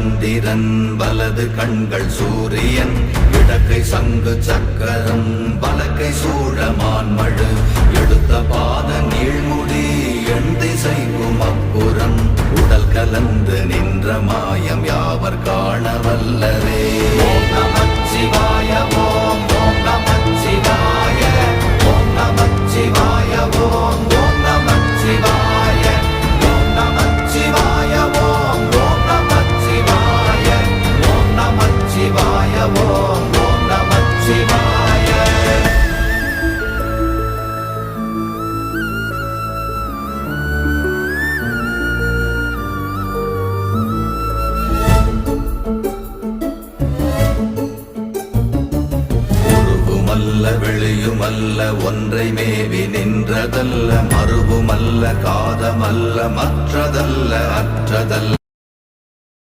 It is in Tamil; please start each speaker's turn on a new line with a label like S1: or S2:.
S1: சந்திரன் வலது கண்கள் சூரியன் இடக்கை சங்கு சக்கரம் வலக்கை சூழமான்மழு எடுத்த பாத நீழ்முடி எண் திசைக்கும் அப்புறம் உடல் கலந்து நின்ற மாயம் யாவர் காண வல்லரே. ஓம் நமச்சிவாய ஓம் ஓம் நமச்சிவாய ஓம் நமச்சிவாய ஓம் ஓம் நமச்சிவாய ஓம் நமச்சிவாய ஓம் ஓம் நமச்சிவாய ஓம் நமச்சிவாய ஓம் ஓம் நமச்சிவாய. வெளியுமல்ல ஒன்றை மேவி நின்றதல்ல மறுவுமல்ல காதமல்ல மற்றதல்ல அற்றதல்ல